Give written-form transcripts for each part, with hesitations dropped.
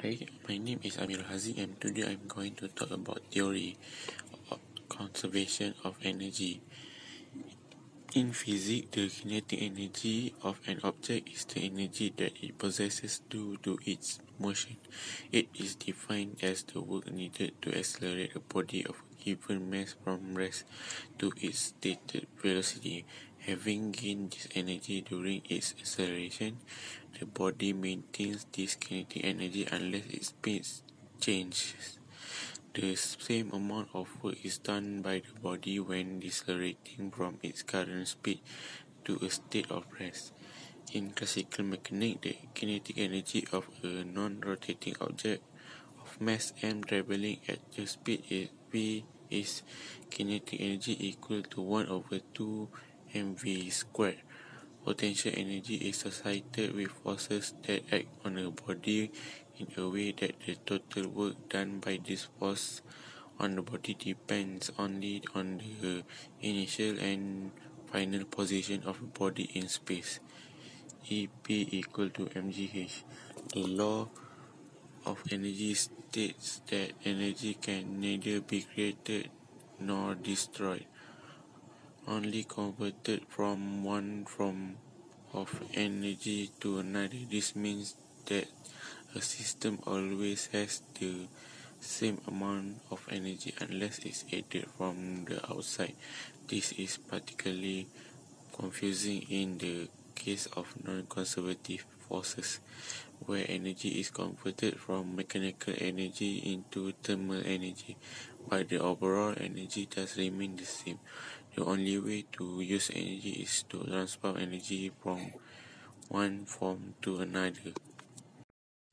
Hi, my name is Amir Haziq and today I'm going to talk about theory of conservation of energy. In physics, the kinetic energy of an object is the energy that it possesses due to its motion. It is defined as the work needed to accelerate a body of a given mass from rest to its stated velocity. Having gained this energy during its acceleration, the body maintains this kinetic energy unless its speed changes. The same amount of work is done by the body when decelerating from its current speed to a state of rest. In classical mechanics, the kinetic energy of a non-rotating object of mass m traveling at the speed v is kinetic energy equal to 1 over 2 mv squared. Potential energy is associated with forces that act on a body in a way that the total work done by this force on the body depends only on the initial and final position of the body in space. EP equal to mgh. The law of energy states that energy can neither be created nor destroyed, only converted from one form of energy to another. This means that a system always has the same amount of energy unless it's added from the outside. This is particularly confusing in the case of non-conservative forces, where energy is converted from mechanical energy into thermal energy, but the overall energy does remain the same. The only way to use energy is to transfer energy from one form to another.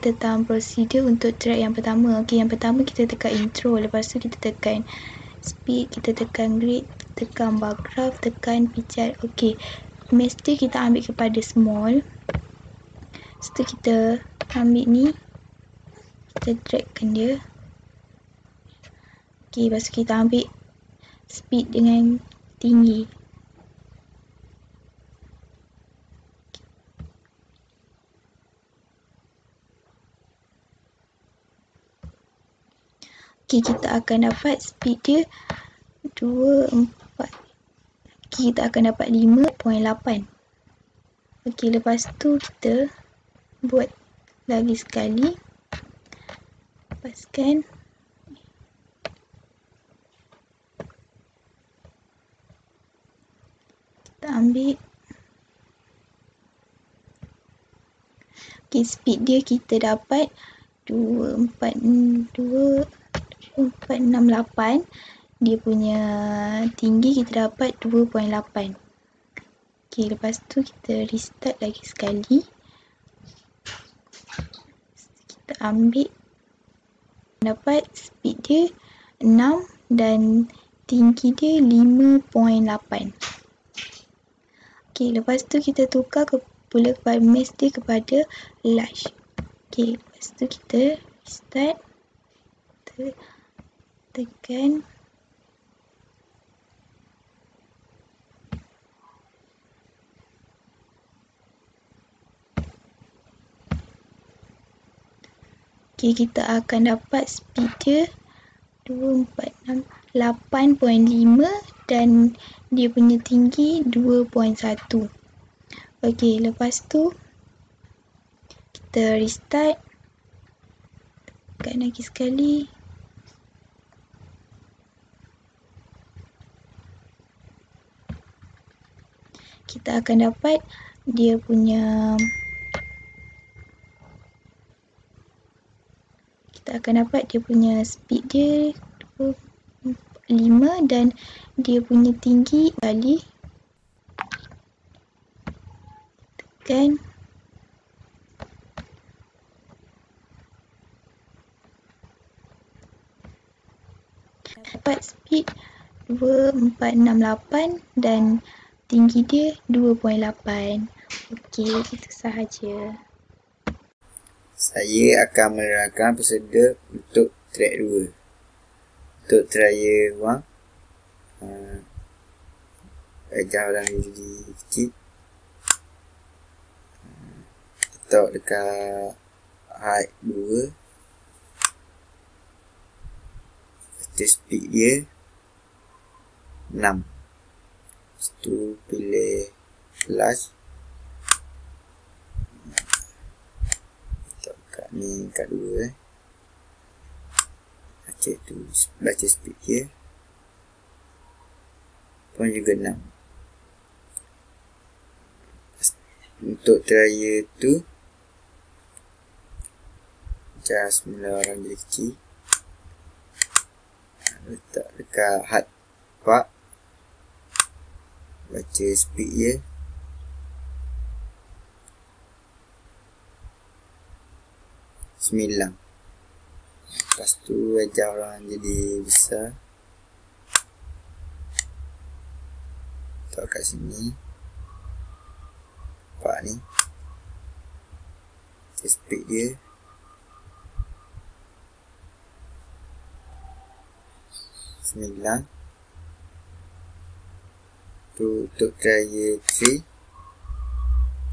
Tentang prosedur untuk track yang pertama. Okey, yang pertama kita tekan intro, lepas tu kita tekan speed, kita tekan grid, tekan bar graph, tekan pijat. Okey, mesti kita ambil kepada small. Lepas tu kita ambil ni, kita dragkan dia. Okey, lepas tu kita ambil speed dengan tinggi. Okey, kita akan dapat speed dia 24. Kita akan dapat 5.8. Okey, lepas tu kita buat lagi sekali. Lepaskan. Kita ambil. Okey, speed dia kita dapat 2468. Dia punya tinggi kita dapat 2.8. Okey, lepas tu kita restart lagi sekali. Kita ambil, dapat speed dia 6 dan tinggi dia 5.8. Okey, lepas tu kita tukar pula kepada mass dia kepada large. Okey, lepas tu kita start, tekan. Okey, kita akan dapat speed dia 8.5 dan dia punya tinggi 2.1. Okey, lepas tu kita restart. Tekan lagi sekali. Kita akan dapat dia punya speed dia 5 dan dia punya tinggi kali. Tekan. Dapat speed 2468 dan tinggi dia 2.8. Okey, itu sahaja. Saya akan menerangkan prosedur untuk track 2. Untuk trial 1, ajar orang jadi kecil. Letak dekat height 2. kita speed dia 6. Lepas tu pilih flash. Letak kat ni, kat 2 baca speed dia pun juga 6. Untuk trial tu adjust mula orang jadi kecil, letak dekat hard part, baca speed dia sembilan. Lepas tu adjust orang jadi besar, letak kat sini part ni, baca speed dia 9. Tu untuk trial 3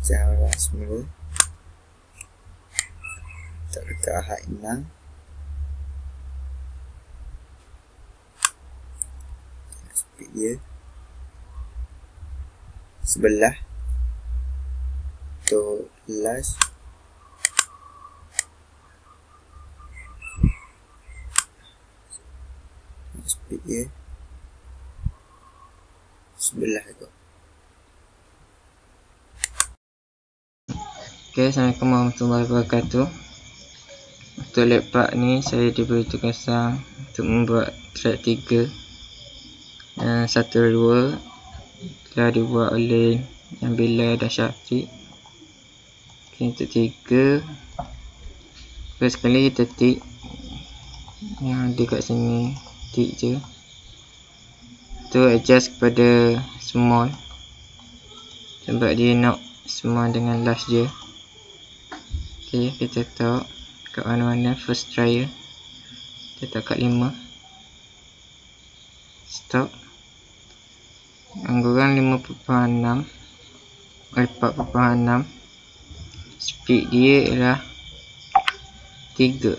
cara semula, letak dekat hard 6, speed dia 11. Untuk last speed dia 11 tu. Assalamualaikum warahmatullahi wabarakatuh. Untuk lab part ni saya diberi tugasan untuk membuat track 3 dan 1 2 telah dibuat oleh Nabila dan Syafiq. Untuk 3, first sekali kita tick yang ada kat sini, tick je. Tu adjust kepada small sebab dia nak small dengan large je. Ok, kita letak kat mana-mana first trial, kita letak kat 5, stop. Angguran 5.6 4.6, speed dia ialah 3.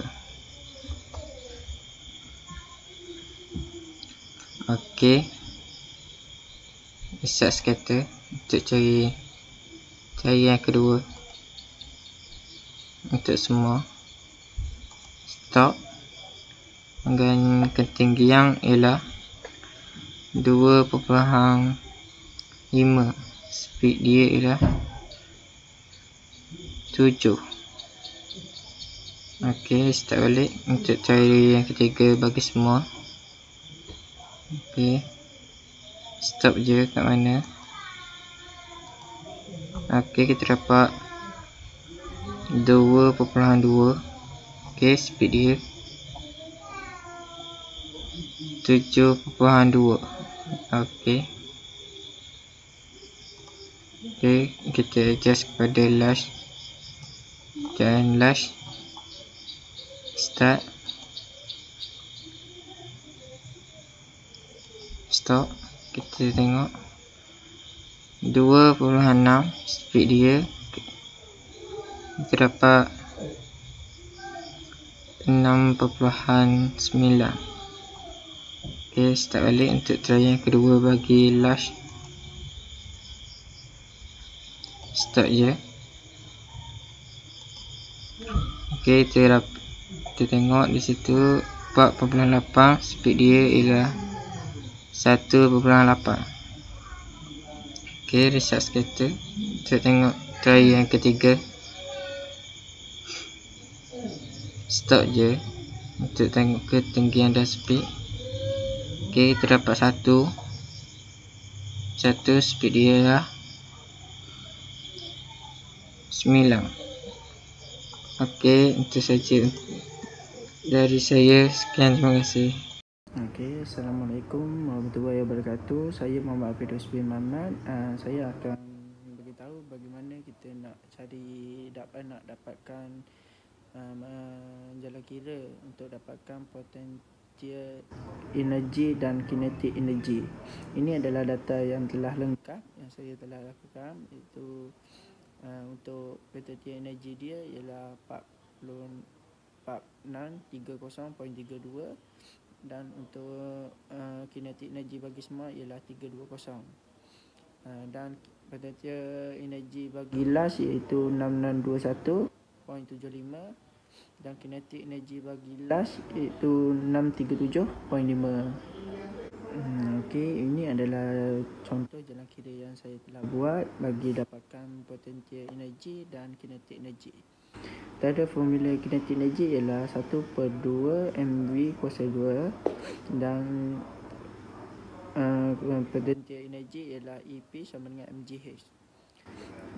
ok, reset scatter untuk cari yang kedua untuk semua, stop. Dengan ketinggian ialah 2.5, speed dia ialah 7. ok, start balik untuk cari yang ketiga bagi semua. ok, stop je kat mana. ok, kita dapat 2.2. ok, speed dia 7.2. ok, kita adjust kepada lash dan lash, start, stop. Kita tengok 2.6 speed dia, kita dapat 6.9. ok, start balik untuk try yang kedua bagi lash, start je. ok, kita tengok di situ 4.8, speed dia ialah 1.8. ok, reset scatter. Kita tengok try yang ketiga, stop je untuk tengok ketinggian dan speed. ok, kita dapat 1, speed dia ialah 9. ok, itu saja dari saya. Sekian, terima kasih. Okey, Assalamualaikum warahmatullahi wabarakatuh. Saya Muhammad Firdaus bin Muhammad. Saya akan beritahu bagaimana kita nak dapatkan jala kira untuk dapatkan potential energy dan kinetic energy. Ini adalah data yang telah lengkap yang saya telah lakukan, iaitu untuk potential energy dia ialah 4630.32. dan untuk kinetik energi bagi semua ialah 320. Dan potensial energi bagi las iaitu 6621.75 dan kinetik energi bagi las iaitu 637.5. Okey, ini adalah contoh jalan kira yang saya telah buat bagi dapatkan potensial energi dan kinetik energi. Tanda formula kinetik energi ialah 1/2 mv kuasa 2 dan potensial energi ialah EP sama dengan mgh.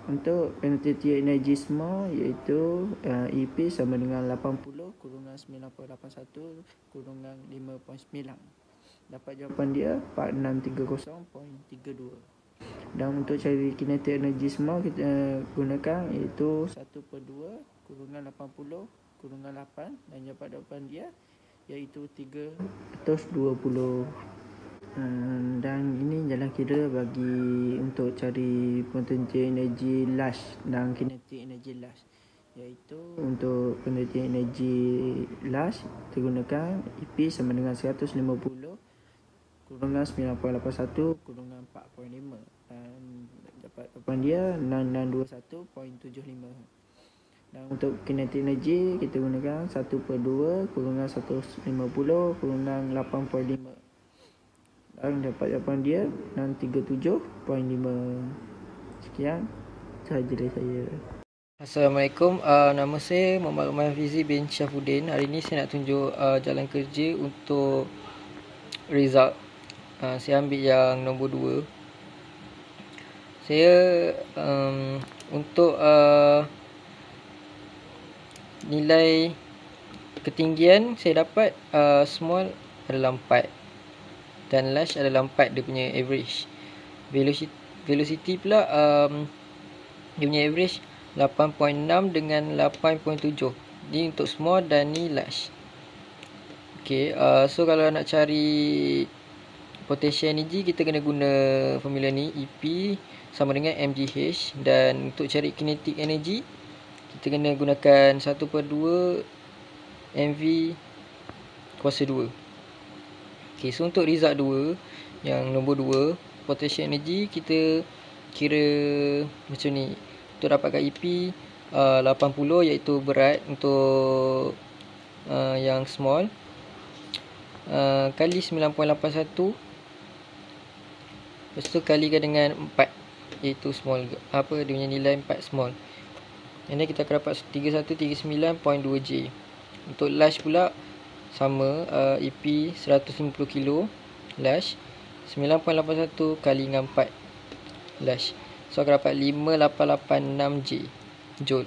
Untuk potensial energi small iaitu EP sama dengan 80 kurungan 9.81 kurungan 5.9. Dapat jawapan dia 4630.32. Dan untuk cari kinetik energi small kita gunakan iaitu 1/2 kurungan 80 kurungan 8 dan jawapan dia iaitu 320. Dan ini jalan kira bagi untuk cari potensial energi las dan kinetik energi las, iaitu untuk potensial energi las kita gunakan EP sama dengan 150 kurungan 9.81 kurungan 4.5 dan dapat jawapan dia 6621.75. Dan untuk kinetik energi kita gunakan 1/2 kurungan 150 kurungan 8.5 dan dapat jawapan dia 637.5. Sekian sahaja dari saya. Assalamualaikum, nama saya Muhammad Umar Fizi bin Syafuddin. Hari ini saya nak tunjuk jalan kerja untuk result. Saya ambil yang nombor 2. Saya untuk nilai ketinggian saya dapat small adalah 4 dan large adalah 4 dia punya average. Velocity pula dia punya average 8.6 dengan 8.7. Ni untuk small dan ni large. Okay, so kalau nak cari potential energy kita kena guna formula ni, EP sama dengan mgh. Dan untuk cari kinetic energy kita kena gunakan 1/2 mv kuasa 2. Okay, so untuk result 2 yang nombor 2, potential energy kita kira macam ni. Untuk dapatkan EP 80 iaitu berat untuk yang small, kali 9.81, lepas tu kalikan dengan 4 iaitu small, apa dia punya nilai 4 small. Yang ni kita akan dapat 3139.2J. Untuk large pula sama, EP 150 kilo large, 9.81 kali dengan 4 large, so akan dapat 5886J joule.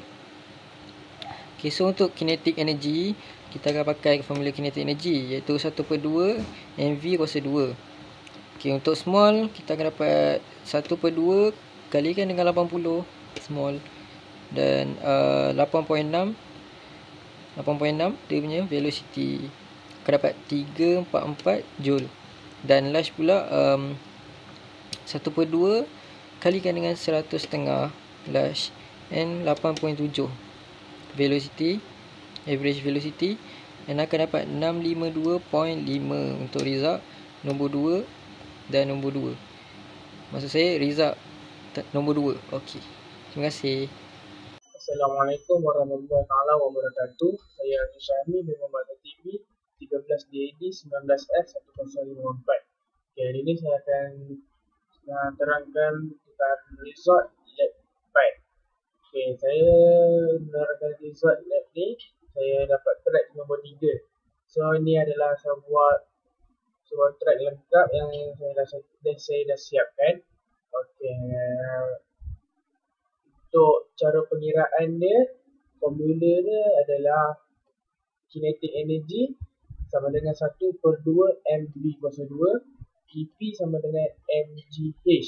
Okay, so untuk kinetic energy kita akan pakai formula kinetic energy iaitu 1/2 mv kuasa 2. Okay, untuk small kita akan dapat 1/2 kalikan dengan 80 small dan 8.6 dia punya velocity akan dapat 344 joule. Dan large pula 1/2 kalikan dengan 100.5 large and 8.7 velocity, average velocity, dan akan dapat 652.5 untuk result nombor 2 dan nombor 2. Maksud saya result nombor 2. Okey, terima kasih. Assalamualaikum warahmatullahi wabarakatuh. Saya Aziz Syahmi bin Muhammad TV 13DAD 19F1054. Okay, hari ini saya akan terangkan tentang result lab 5. Okay, saya menerangkan result lab ni, saya dapat track nombor 3. So ini adalah sebuah track lengkap yang saya dah siapkan. Okay, untuk cara pengiraan dia, formula dia adalah kinetic energy sama dengan 1/2 mv kuasa 2, EP sama dengan mgh.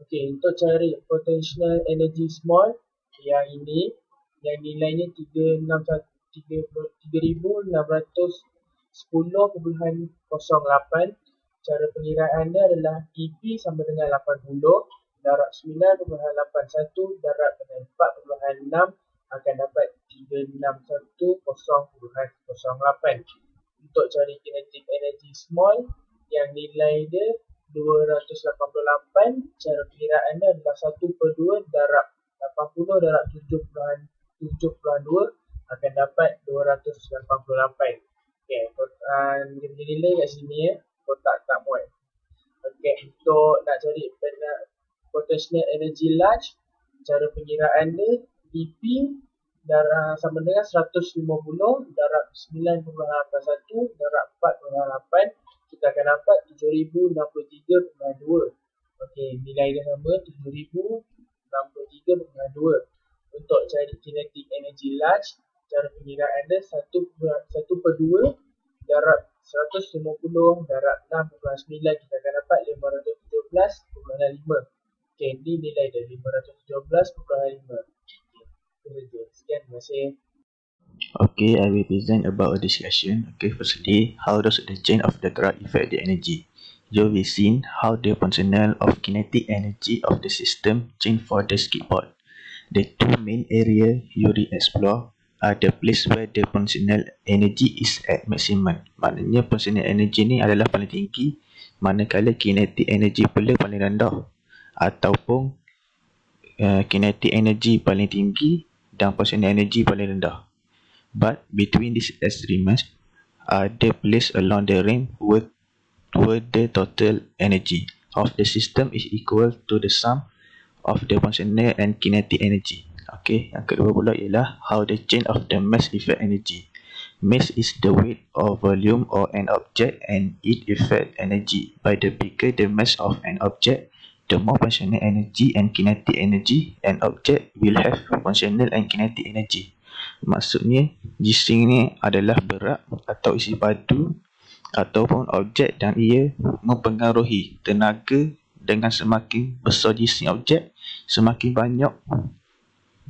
Okey, untuk cari potential energy small yang ini, yang nilainya 3610.08. Cara pengiraan dia adalah EP sama dengan 80 darab 9.81 darab dengan 4.6 akan dapat 361.08. untuk cari kinetic energy small yang nilai dia 288, cara pengiraan dia adalah 1/2 darab 80 darab 7.2 akan dapat 288. Okay, dia punya nilai kat sini ya, kotak tak muat. Okay, untuk nak cari potential energy large, cara pengiraan dia dp sama dengan 150 darab 9.81 darab 4.8, kita akan dapat 7063.2. Okey, nilai dia sama 7063.2. Untuk cari kinetic energy large, cara pengiraan dia 1/2 darab 150 darab 6.9, kita akan dapat 517.5. Okey, ni nilai dia 517.5. Sekian, terima kasih. Okay, I will present about a discussion. Okay, firstly, how does the chain of the graph affect the energy? You will see how the functional of kinetic energy of the system change for the skateboard. The two main areas you will explore are the place where the functional energy is at maximum. Maknanya functional energy ni adalah paling tinggi, manakala kinetic energy pula paling rendah. Ataupun kinetic energy paling tinggi dan functional energy paling rendah. But between these extremes are the place along the range where the total energy of the system is equal to the sum of the functional and kinetic energy. Okay, yang kedua pula ialah how the chain of the mass affect energy. Mass is the weight or volume of an object and it affect energy. By the bigger the mass of an object, the more functional energy and kinetic energy an object will have. Functional and kinetic energy, maksudnya jisim ni adalah berat atau isi padu ataupun objek dan ia mempengaruhi tenaga. Dengan semakin besar jisim objek, semakin banyak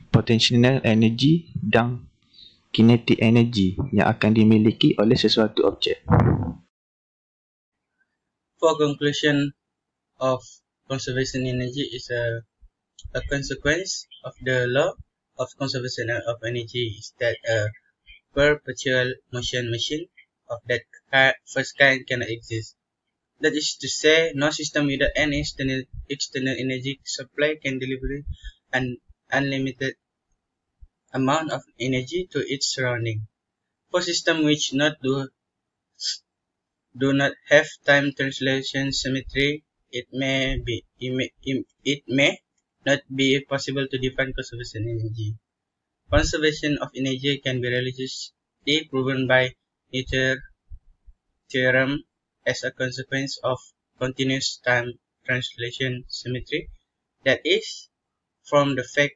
potential energy dan kinetic energy yang akan dimiliki oleh sesuatu objek. For conclusion of conservation energy is a consequence of the law of conservation of energy is that a perpetual motion machine of that first kind cannot exist. That is to say, no system without any external energy supply can deliver an unlimited amount of energy to its surrounding. For systems which do not have time translation symmetry, it may not be possible to define conservation energy. Conservation of energy can be religiously proven by Newton's theorem as a consequence of continuous time translation symmetry, that is, from the fact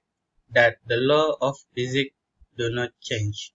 that the law of physics do not change.